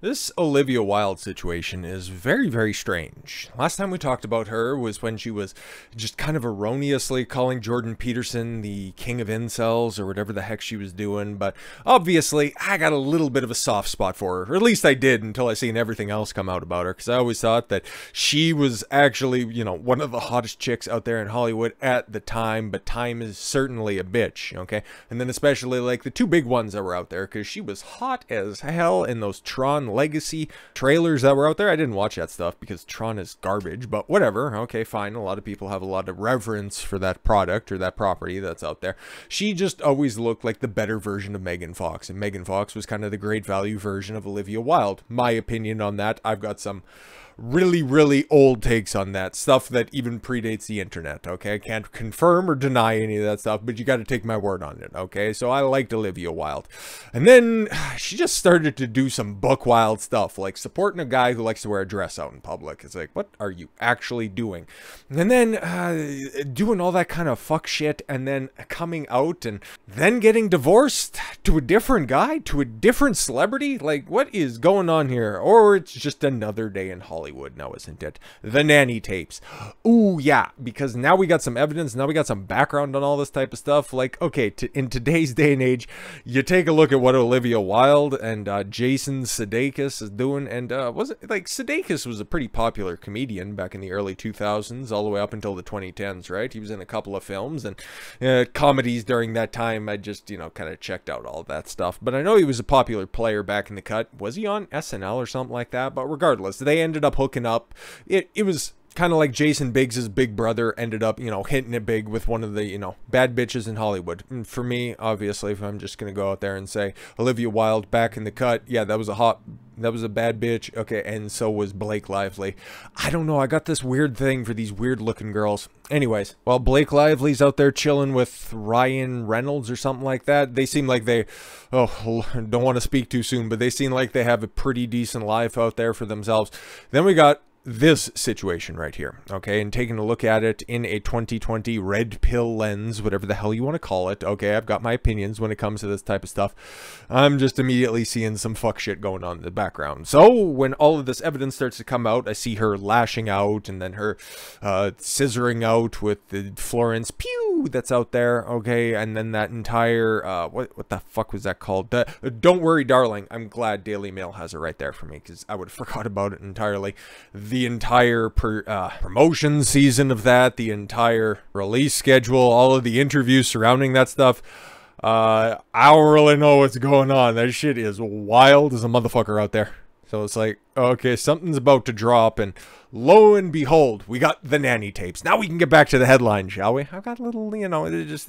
This Olivia Wilde situation is very, very strange. Last time we talked about her was when she was just kind of erroneously calling Jordan Peterson the king of incels or whatever the heck she was doing, but obviously I got a little bit of a soft spot for her, or at least I did until I seen everything else come out about her, because I always thought that she was actually, one of the hottest chicks out there in Hollywood at the time, but time is certainly a bitch, okay? And then especially like the two big ones that were out there, because she was hot as hell in those Tron Legacy trailers that were out there. I didn't watch that stuff because Tron is garbage, but whatever. Okay, fine. A lot of people have a lot of reverence for that product or that property that's out there. She just always looked like the better version of Megan Fox, and Megan Fox was kind of the great value version of Olivia Wilde. My opinion on that, I've got some really old takes on that stuff that even predates the internet. Okay, I can't confirm or deny any of that stuff, but you got to take my word on it. Okay, so I liked Olivia Wilde, and then she just started to do some buck wild stuff, like supporting a guy who likes to wear a dress out in public. It's like, what are you actually doing? And then doing all that kind of fuck shit, and then coming out and then getting divorced to a different guy, to a different celebrity. Like, what is going on here? Or it's just another day in Hollywood now, isn't it? The Nanny tapes. Ooh, yeah, because now we got some evidence, now we got some background on all this type of stuff. Like, okay, in today's day and age, you take a look at what Olivia Wilde and Jason Sudeikis is doing, and was it like Sudeikis was a pretty popular comedian back in the early 2000s, all the way up until the 2010s, right? He was in a couple of films and comedies during that time. I just, kind of checked out all that stuff, but I know he was a popular player back in the cut. Was he on SNL or something like that? But regardless, they ended up hooking up. It was kind of like Jason Biggs' big brother ended up, hitting it big with one of the, bad bitches in Hollywood. And for me, obviously, if I'm just going to go out there and say Olivia Wilde back in the cut, yeah, that was a bad bitch. Okay, and so was Blake Lively. I don't know, I got this weird thing for these weird looking girls. Anyways, while Blake Lively's out there chilling with Ryan Reynolds or something like that, they seem like they, don't want to speak too soon, but they seem like they have a pretty decent life out there for themselves. Then we got this situation right here, okay, and taking a look at it in a 2020 red pill lens, whatever the hell you want to call it. Okay, I've got my opinions when it comes to this type of stuff. I'm just immediately seeing some fuck shit going on in the background. So when all of this evidence starts to come out, I see her lashing out, and then her scissoring out with the Florence Pugh that's out there, okay, and then that entire what the fuck was that called? Don't Worry Darling. I'm glad Daily Mail has it right there for me, because I would have forgot about it entirely. The entire promotion season of that, the entire release schedule, all of the interviews surrounding that stuff. I don't really know what's going on. That shit is wild as a motherfucker out there. So it's like, okay, something's about to drop, and lo and behold, we got the Nanny tapes. Now we can get back to the headline, shall we? I've got a little, just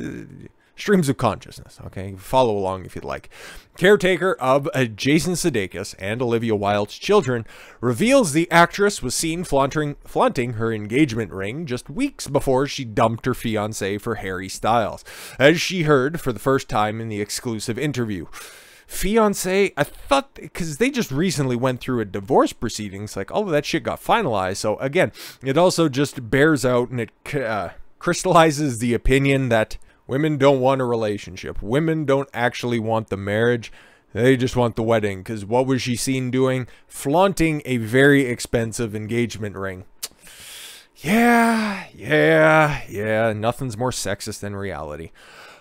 streams of consciousness, okay? Follow along if you'd like. Caretaker of Jason Sudeikis and Olivia Wilde's children reveals the actress was seen flaunting her engagement ring just weeks before she dumped her fiancé for Harry Styles, as she heard for the first time in the exclusive interview. Fiance, I thought, because they just recently went through a divorce proceedings, like all of that shit got finalized. So again, it also just bears out, and it crystallizes the opinion that women don't want a relationship. Women don't actually want the marriage. They just want the wedding. Because what was she seen doing? Flaunting a very expensive engagement ring. Yeah. Nothing's more sexist than reality.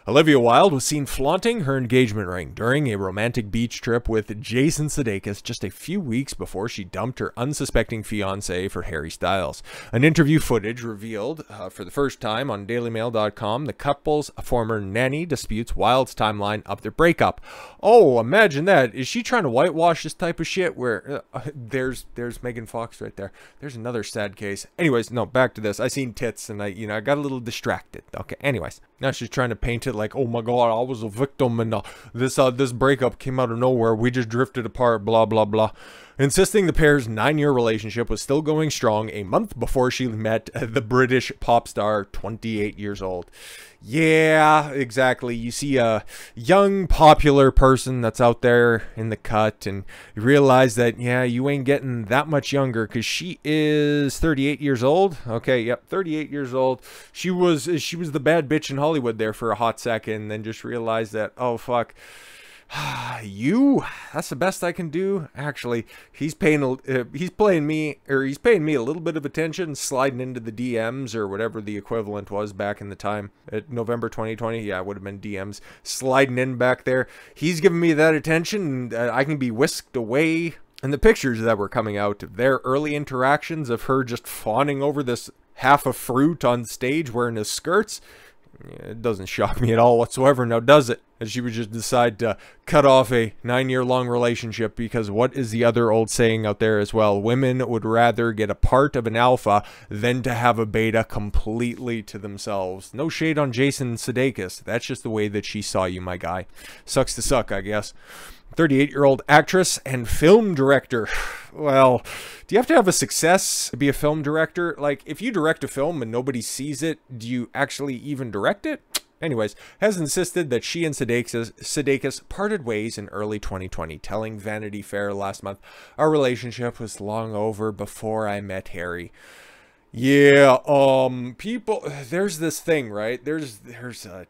Olivia Wilde was seen flaunting her engagement ring during a romantic beach trip with Jason Sudeikis just a few weeks before she dumped her unsuspecting fiancé for Harry Styles. An interview footage revealed for the first time on DailyMail.com the couple's former nanny disputes Wilde's timeline of their breakup. Oh, imagine that. Is she trying to whitewash this type of shit? Where there's Megan Fox right there. There's another sad case. Anyways, no, back to this. I seen tits and I got a little distracted. Okay, anyways. Now she's trying to paint it like, oh my god, I was a victim, and this breakup came out of nowhere. We just drifted apart, blah blah blah. Insisting the pair's 9-year relationship was still going strong a month before she met the British pop star, 28 years old. Yeah, exactly. You see a young, popular person that's out there in the cut, and you realize that, yeah, you ain't getting that much younger, because she is 38 years old. Okay, yep, 38 years old. She was the bad bitch in Hollywood there for a hot second, and then just realized that, oh, fuck. That's the best I can do. Actually, he's paying me a little bit of attention, sliding into the DMs or whatever the equivalent was back in the time at November 2020. Yeah, it would have been DMs, sliding in back there. He's giving me that attention, and I can be whisked away. And the pictures that were coming out of their early interactions of her just fawning over this half a fruit on stage wearing his skirts, it doesn't shock me at all whatsoever, now does it? And she would just decide to cut off a 9-year-long relationship because what is the other old saying out there as well? Women would rather get a part of an alpha than to have a beta completely to themselves. No shade on Jason Sudeikis. That's just the way that she saw you, my guy. Sucks to suck, I guess. 38-year-old actress and film director. Well, do you have to have a success to be a film director? Like, if you direct a film and nobody sees it, do you actually even direct it? Anyways, has insisted that she and Sudeikis parted ways in early 2020, telling Vanity Fair last month, "Our relationship was long over before I met Harry." Yeah, people, there's this thing, right? There's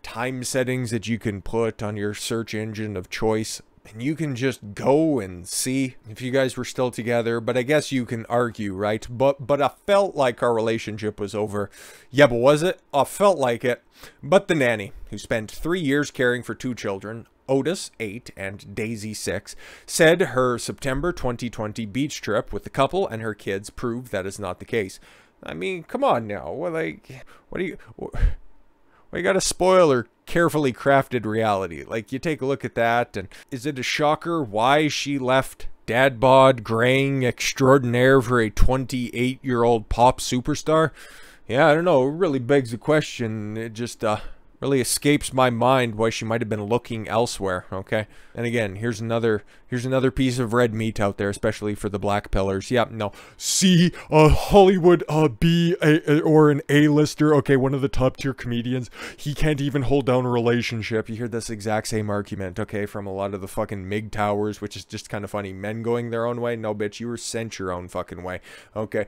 time settings that you can put on your search engine of choice. And you can just go and see if you guys were still together. But I guess you can argue, right? But I felt like our relationship was over. Yeah, but was it? I felt like it. But the nanny, who spent 3 years caring for 2 children, Otis, 8, and Daisy, 6, said her September 2020 beach trip with the couple and her kids proved that is not the case. I mean, come on now. What do you gotta spoil her carefully crafted reality? Like, you take a look at that, and is it a shocker why she left dad bod graying extraordinaire for a 28-year-old pop superstar? Yeah, I don't know. It really begs the question. It just really escapes my mind why she might have been looking elsewhere. Okay, and again, here's another piece of red meat out there, especially for the black pillars. Yeah, no, see a Hollywood or an A-lister, okay, one of the top tier comedians, he can't even hold down a relationship. You hear this exact same argument, okay, from a lot of the fucking MIG towers, which is just kind of funny. Men going their own way? No, bitch, you were sent your own fucking way. Okay,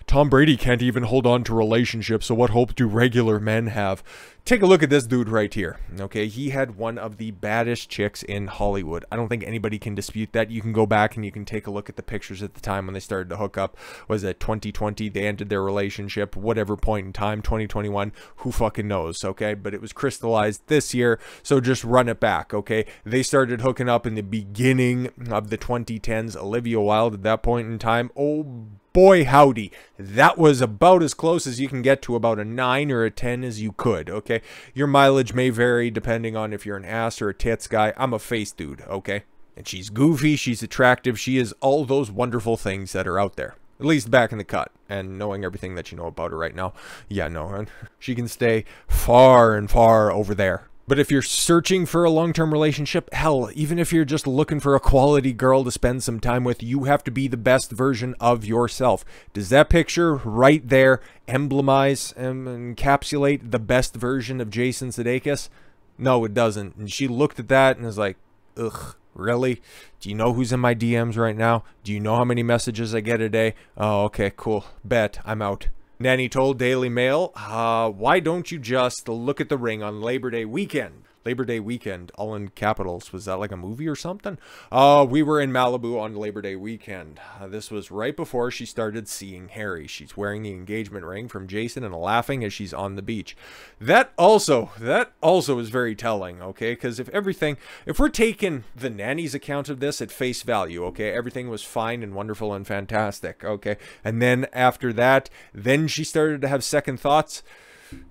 Tom Brady can't even hold on to relationships, so what hope do regular men have? Take a look at this dude right here, okay? He had one of the baddest chicks in Hollywood. I don't think anybody can dispute that. You can go back and you can take a look at the pictures at the time when they started to hook up. Was it 2020? They ended their relationship, whatever point in time, 2021, who fucking knows, okay? But it was crystallized this year, so just run it back, okay? They started hooking up in the beginning of the 2010s. Olivia Wilde at that point in time, oh boy howdy, that was about as close as you can get to about a 9 or a 10 as you could, okay? Your mileage may vary depending on if you're an ass or a tits guy. I'm a face dude, okay? And she's goofy, she's attractive, she is all those wonderful things that are out there. At least back in the cut. And knowing everything that you know about her right now, yeah, no, she can stay far and far over there. But if you're searching for a long-term relationship, hell, even if you're just looking for a quality girl to spend some time with, you have to be the best version of yourself. Does that picture right there emblemize and encapsulate the best version of Jason Sudeikis? No, it doesn't. And she looked at that and was like, ugh, really? Do you know who's in my DMs right now? Do you know how many messages I get a day? Oh, okay, cool. Bet. I'm out. Nanny told Daily Mail, why don't you just look at the ring on Labor Day weekend? Labor Day weekend, all in capitals. Was that like a movie or something? We were in Malibu on Labor Day weekend. This was right before she started seeing Harry. She's wearing the engagement ring from Jason and laughing as she's on the beach. That also is very telling, okay? Because if we're taking the nanny's account of this at face value, okay, everything was fine and wonderful and fantastic, okay? And then after that, then she started to have second thoughts.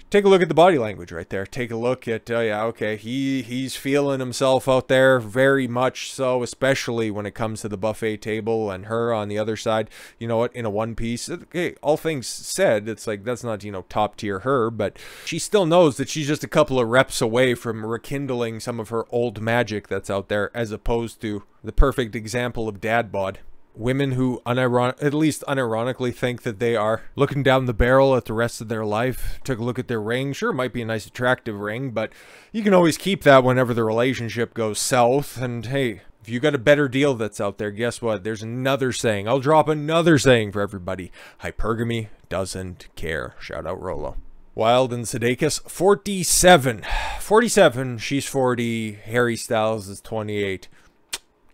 Take a look at the body language right there. Take a look at, yeah, okay, he's feeling himself out there very much so, especially when it comes to the buffet table and her on the other side, you know what, in a one piece. Okay, all things said, it's like, that's not, you know, top tier her, but she still knows that she's just a couple of reps away from rekindling some of her old magic that's out there, as opposed to the perfect example of dad bod. Women who at least unironically think that they are looking down the barrel at the rest of their life. Took a look at their ring. Sure, it might be a nice attractive ring, but you can always keep that whenever the relationship goes south. And hey, if you got a better deal that's out there, guess what? There's another saying. I'll drop another saying for everybody. Hypergamy doesn't care. Shout out Rolo. Wilde and Sudeikis, 47. 47, she's 40, Harry Styles is 28.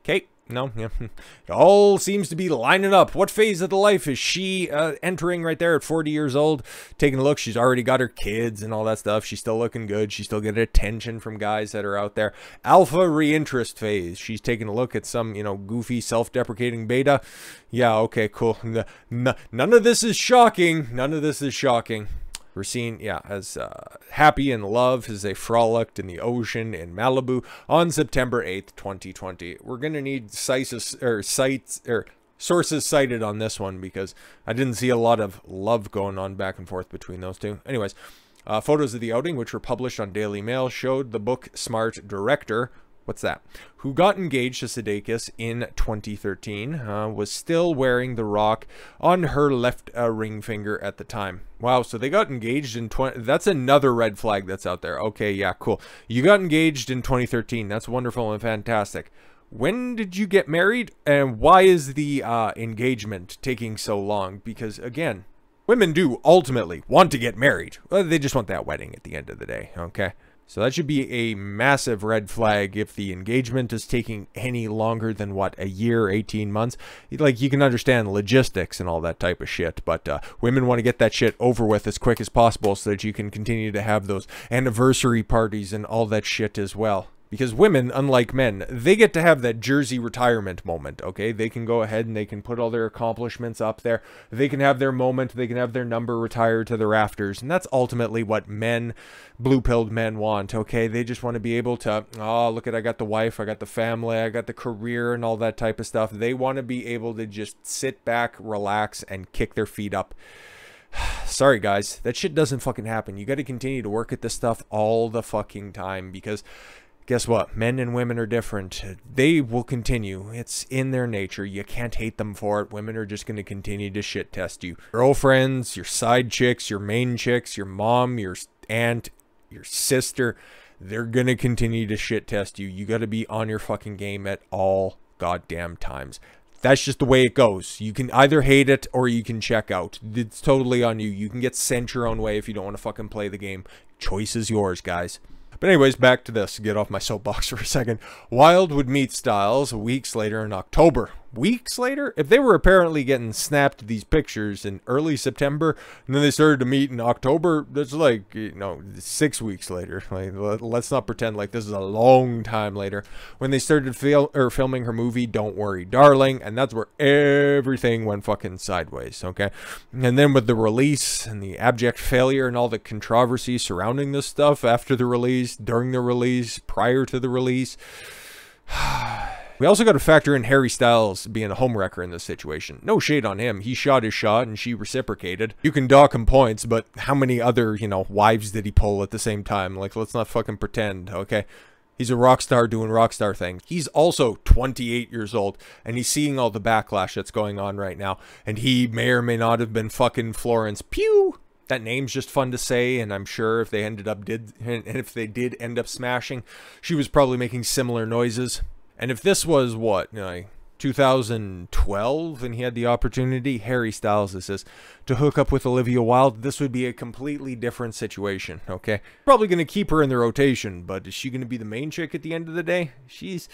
Okay, no, yeah. It all seems to be lining up. What phase of the life is she entering right there at 40 years old? Taking a look, she's already got her kids and all that stuff. She's still looking good. She's still getting attention from guys that are out there. Alpha reinterest phase. She's taking a look at some, you know, goofy, self-deprecating beta. Yeah, okay, cool. None of this is shocking. None of this is shocking. We're seeing, yeah, as happy in love as they frolicked in the ocean in Malibu on September 8th, 2020. We're going to need sources cited on this one because I didn't see a lot of love going on back and forth between those two. Anyways, photos of the outing, which were published on Daily Mail, showed the book smart director, what's that, who got engaged to Sudeikis in 2013, was still wearing the rock on her left ring finger at the time. Wow, so they got engaged in that's another red flag that's out there. Okay, yeah, cool. You got engaged in 2013. That's wonderful and fantastic. When did you get married, and why is the engagement taking so long? Because, again, women do ultimately want to get married. Well, they just want that wedding at the end of the day, okay? So that should be a massive red flag if the engagement is taking any longer than, what, a year, 18 months? Like, you can understand logistics and all that type of shit, but women want to get that shit over with as quick as possible so that you can continue to have those anniversary parties and all that shit as well. Because women, unlike men, they get to have that Jersey retirement moment, okay? They can go ahead and they can put all their accomplishments up there. They can have their moment. They can have their number retired to the rafters. And that's ultimately what men, blue-pilled men want, okay? They just want to be able to, oh, look at, I got the wife, I got the family, I got the career and all that type of stuff. They want to be able to just sit back, relax, and kick their feet up. Sorry, guys. That shit doesn't fucking happen. You got to continue to work at this stuff all the fucking time because... guess what? Men and women are different. They will continue. It's in their nature. You can't hate them for it. Women are just going to continue to shit test you. Girlfriends, your side chicks, your main chicks, your mom, your aunt, your sister, they're going to continue to shit test you. You got to be on your fucking game at all goddamn times. That's just the way it goes. You can either hate it or you can check out. It's totally on you. You can get sent your own way if you don't want to fucking play the game. Choice is yours, guys. But anyways, back to this. Get off my soapbox for a second. Wilde would meet Styles weeks later in October. Weeks later? If they were apparently getting snapped these pictures in early September, and then they started to meet in October, that's like, you know, 6 weeks later. Like, let's not pretend like this is a long time later. When they started filming her movie, Don't Worry, Darling, and that's where everything went fucking sideways, okay? And then with the release and the abject failure and all the controversy surrounding this stuff after the release, during the release, prior to the release... We also got to factor in Harry Styles being a homewrecker in this situation. No shade on him. He shot his shot and she reciprocated. You can dock him points, but how many other, you know, wives did he pull at the same time? Like, let's not fucking pretend, okay? He's a rock star doing rock star things. He's also 28 years old, and he's seeing all the backlash that's going on right now. And he may or may not have been fucking Florence Pugh. That name's just fun to say, and I'm sure if they did end up smashing, she was probably making similar noises. And if this was, what, 2012, and he had the opportunity, Harry Styles this is, to hook up with Olivia Wilde, this would be a completely different situation, okay? Probably going to keep her in the rotation, but is she going to be the main chick at the end of the day? She's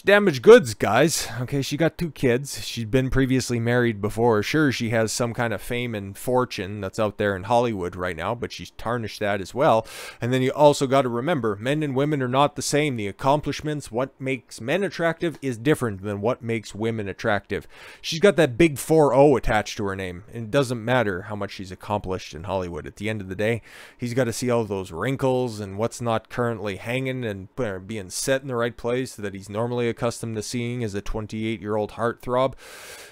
damaged goods, guys. Okay, she got 2 kids. She'd been previously married before. Sure, she has some kind of fame and fortune that's out there in Hollywood right now, but she's tarnished that as well. And then you also got to remember, men and women are not the same. The accomplishments, what makes men attractive is different than what makes women attractive. She's got that big 4-0 attached to her name. And it doesn't matter how much she's accomplished in Hollywood. At the end of the day, he's got to see all those wrinkles and what's not currently hanging and being set in the right place that he's normally accustomed to seeing as a 28-year-old heartthrob.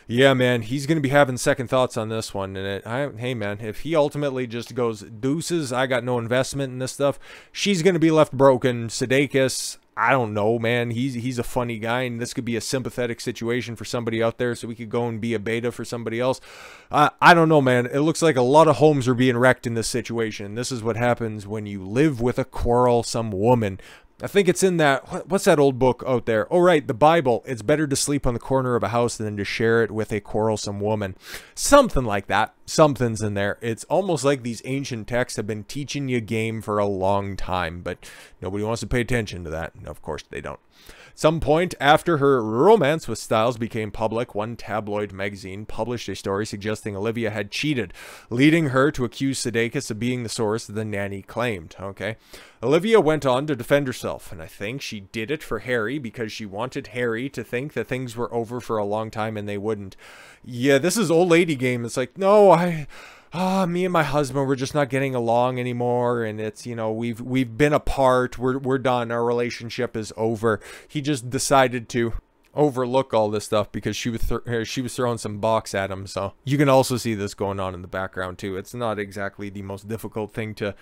Yeah, man, he's going to be having second thoughts on this one. And hey, man, if he ultimately just goes, deuces, I got no investment in this stuff, she's going to be left broken. Sudeikis, I don't know, man. He's a funny guy, and this could be a sympathetic situation for somebody out there, so we could go and be a beta for somebody else. I don't know, man. It looks like a lot of homes are being wrecked in this situation. This is what happens when you live with a quarrelsome woman. I think it's in that, what's that old book out there? Oh, right, the Bible. It's better to sleep on the corner of a house than to share it with a quarrelsome woman. Something like that. something's in there. It's almost like these ancient texts have been teaching you game for a long time, but nobody wants to pay attention to that. No, of course they don't. Some point after her romance with Stiles became public, one tabloid magazine published a story suggesting Olivia had cheated, leading her to accuse Sudeikis of being the source the nanny claimed. Okay. Olivia went on to defend herself, and I think she did it for Harry because she wanted Harry to think that things were over for a long time and they wouldn't. Yeah, this is old lady game. It's like, no, me and my husband, we're just not getting along anymore, and it's, you know, we've been apart, we're done, our relationship is over. He just decided to overlook all this stuff because she was throwing some box at him. So you can also see this going on in the background too. It's not exactly the most difficult thing to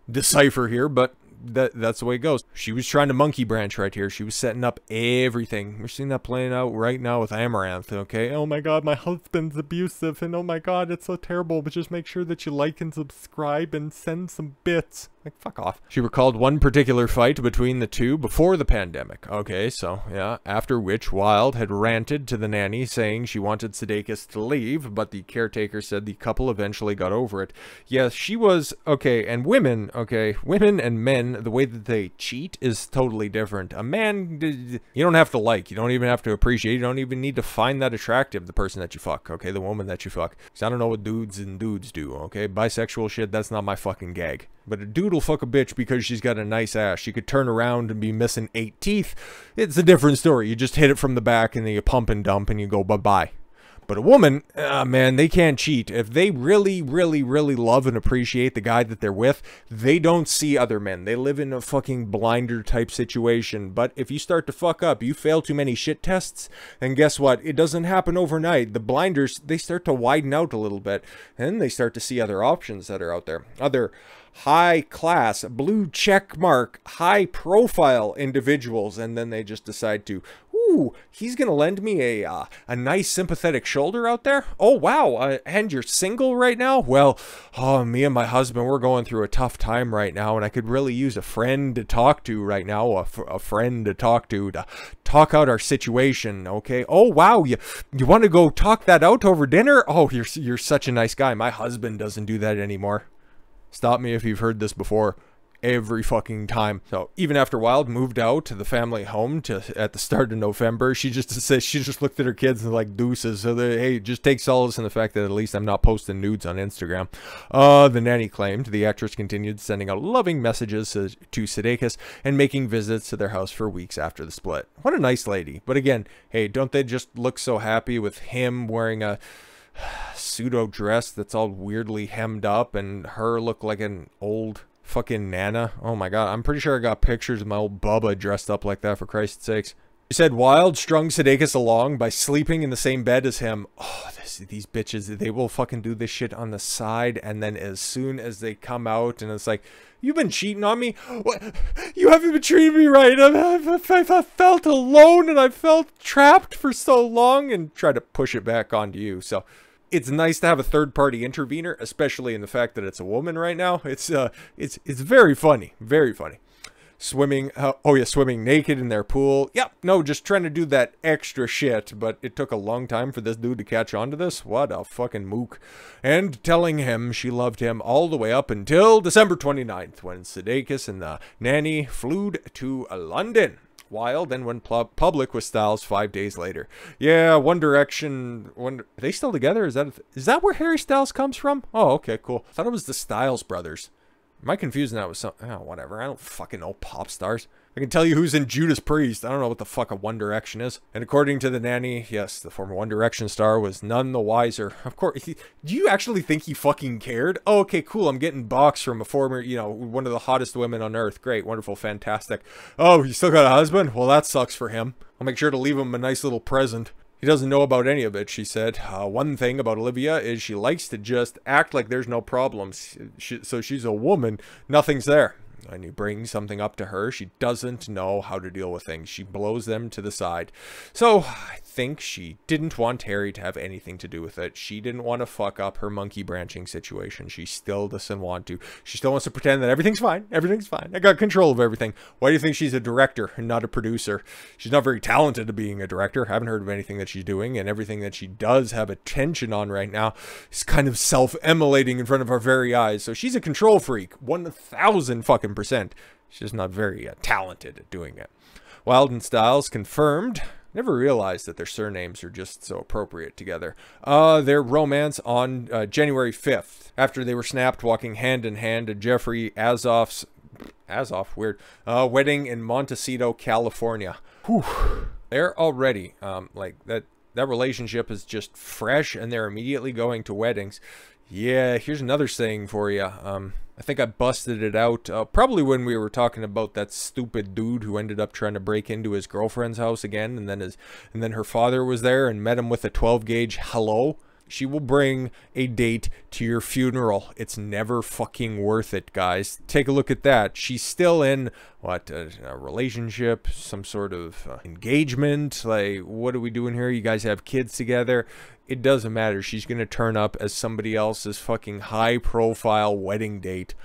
decipher here, but that's the way it goes. She was trying to monkey branch right here. She was setting up everything. We're seeing that playing out right now with Amaranth, okay? Oh my god, my husband's abusive, and oh my god, it's so terrible, but just make sure that you like and subscribe and send some bits. Like, fuck off. She recalled one particular fight between the two before the pandemic. Okay, so, yeah, after which Wilde had ranted to the nanny saying she wanted Sudeikis to leave, but the caretaker said the couple eventually got over it. Yes, she was, okay, and women, okay, women and men, the way that they cheat is totally different. A man, you don't have to like, you don't even have to appreciate, you don't even need to find that attractive, the person that you fuck, okay, the woman that you fuck. Because I don't know what dudes and dudes do, okay? Bisexual shit, that's not my fucking gag. But a dude will fuck a bitch because she's got a nice ass. She could turn around and be missing 8 teeth. It's a different story. You just hit it from the back and then you pump and dump and you go bye-bye. But a woman, man, they can't cheat. If they really, really, really love and appreciate the guy that they're with, they don't see other men. They live in a fucking blinder type situation. But if you start to fuck up, you fail too many shit tests, and guess what? It doesn't happen overnight. The blinders, they start to widen out a little bit, and they start to see other options that are out there. Other high class, blue check mark, high profile individuals, and then they just decide to, ooh, he's gonna lend me a nice sympathetic shoulder out there. Oh wow, and you're single right now? Well, oh, me and my husband, we're going through a tough time right now, and I could really use a friend to talk to right now, a friend to talk talk out our situation. Okay. Oh wow, you want to go talk that out over dinner? Oh, you're such a nice guy. My husband doesn't do that anymore. Stop me if you've heard this before. Every fucking time. So even after Wilde moved out to the family home at the start of November, she just looked at her kids and like deuces. So hey, just take solace in the fact that at least I'm not posting nudes on Instagram. The nanny claimed the actress continued sending out loving messages to Sudeikis and making visits to their house for weeks after the split. What a nice lady. But again, hey, don't they just look so happy with him wearing a pseudo dress that's all weirdly hemmed up and her look like an old fucking Nana? Oh my god, I'm pretty sure I got pictures of my old Bubba dressed up like that, for Christ's sakes. She said Wilde strung Sudeikis along by sleeping in the same bed as him. Oh, these bitches, they will fucking do this shit on the side, and then as soon as they come out and it's like, you've been cheating on me? What? You haven't been treating me right. I felt alone and I felt trapped for so long, and try to push it back onto you. So it's nice to have a third-party intervener, especially in the fact that it's a woman right now. It's very funny, very funny. Swimming, swimming naked in their pool. Yep, no, just trying to do that extra shit, but it took a long time for this dude to catch on to this. What a fucking mook. And telling him she loved him all the way up until December 29th, when Sudeikis and the nanny flew to London. Wilde then went public with Stiles 5 days later. Yeah, One Direction. Are they still together? Is that where Harry Styles comes from? Oh, okay, cool. I thought it was the Styles brothers. Am I confusing that with some? Oh, whatever. I don't fucking know pop stars. I can tell you who's in Judas Priest. I don't know what the fuck a One Direction is. And according to the nanny, yes, the former One Direction star was none the wiser. Of course. Do you actually think he fucking cared? Oh, okay, cool. I'm getting box from a former, one of the hottest women on earth. Great, wonderful, fantastic. Oh, you still got a husband? Well, that sucks for him. I'll make sure to leave him a nice little present. He doesn't know about any of it, she said. One thing about Olivia is she likes to just act like there's no problems. So she's a woman. Nothing's there. and you bring something up to her, she doesn't know how to deal with things. She blows them to the side. So I think she didn't want Harry to have anything to do with it. She didn't want to fuck up her monkey branching situation. She still doesn't want to. She still wants to pretend that everything's fine. Everything's fine. I got control of everything. Why do you think she's a director and not a producer? She's not very talented at being a director. I haven't heard of anything that she's doing, and everything that she does have attention on right now is kind of self-immolating in front of our very eyes. So she's a control freak, 1,000 fucking %. She's just not very talented at doing it. Wilde and Styles confirmed. Never realized that their surnames are just so appropriate together. Their romance on January 5th, after they were snapped walking hand in hand at Jeffrey Azoff's wedding in Montecito, California. Whew. They're already like that relationship is just fresh, and they're immediately going to weddings. Yeah, here's another saying for you. I think I busted it out probably when we were talking about that stupid dude who ended up trying to break into his girlfriend's house again, and then her father was there and met him with a 12 gauge hello. She will bring a date to your funeral. It's never fucking worth it, guys. Take a look at that. She's still in, what, a relationship, some sort of engagement. Like, what are we doing here? You guys have kids together. It doesn't matter. She's going to turn up as somebody else's fucking high-profile wedding date.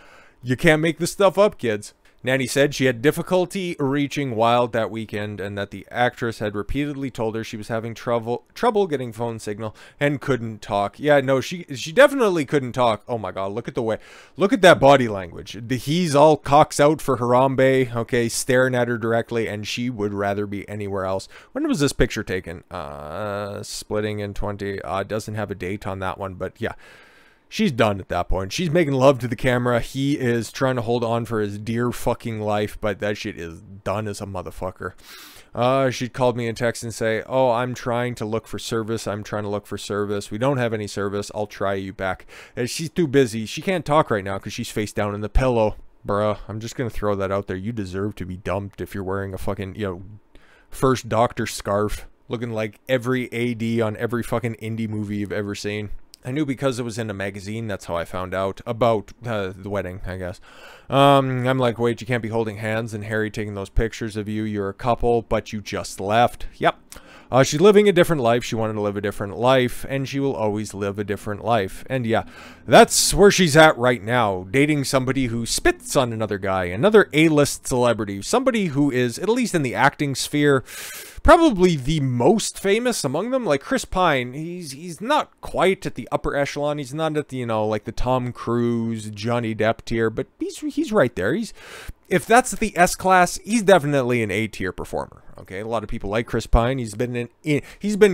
You can't make this stuff up, kids. Nanny said she had difficulty reaching Wilde that weekend, and that the actress had repeatedly told her she was having trouble getting phone signal and couldn't talk. Yeah, no, she definitely couldn't talk. Oh my god, look at that body language. He's all cocks out for Harambe, okay, staring at her directly, and she would rather be anywhere else. When was this picture taken? Splitting in 20. Doesn't have a date on that one, but yeah. She's done at that point. She's making love to the camera. He is trying to hold on for his dear fucking life, but that shit is done as a motherfucker. She called me in text and say, oh, I'm trying to look for service. I'm trying to look for service. We don't have any service. I'll try you back. And she's too busy. She can't talk right now because she's face down in the pillow. Bruh, I'm just going to throw that out there. You deserve to be dumped if you're wearing a fucking, First Doctor scarf. Looking like every AD on every fucking indie movie you've ever seen. I knew because it was in a magazine. That's how I found out about the wedding, I guess. I'm like, wait, you can't be holding hands and Harry taking those pictures of you. You're a couple, but you just left. Yep. She's living a different life. She wanted to live a different life, and she will always live a different life. And yeah, that's where she's at right now. Dating somebody who spits on another guy, another A-list celebrity, somebody who is, at least in the acting sphere, probably the most famous among them. Like Chris Pine, he's not quite at the upper echelon. He's not at the, like the Tom Cruise, Johnny Depp tier, but he's right there. If that's the S class, he's definitely an A tier performer. Okay, a lot of people like Chris Pine. He's been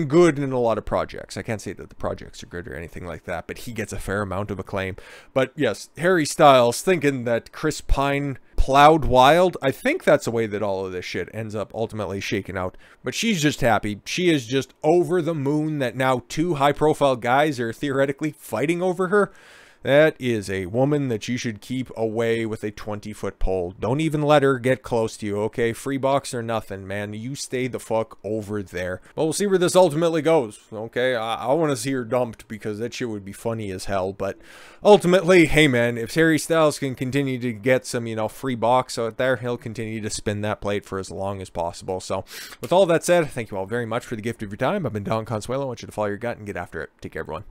good in a lot of projects. I can't say that the projects are good or anything like that, but he gets a fair amount of acclaim. But yes, Harry Styles thinking that Chris Pine plowed Wilde. I think that's the way that all of this shit ends up ultimately shaking out. But she's just happy. She is just over the moon that now two high-profile guys are theoretically fighting over her. That is a woman that you should keep away with a 20-foot pole. Don't even let her get close to you, okay? Free box or nothing, man. You stay the fuck over there. Well, we'll see where this ultimately goes, okay? I want to see her dumped because that shit would be funny as hell. But ultimately, hey, man, if Harry Styles can continue to get some, free box out there, he'll continue to spin that plate for as long as possible. So, with all that said, thank you all very much for the gift of your time. I've been Don Consuelo. I want you to follow your gut and get after it. Take care, everyone.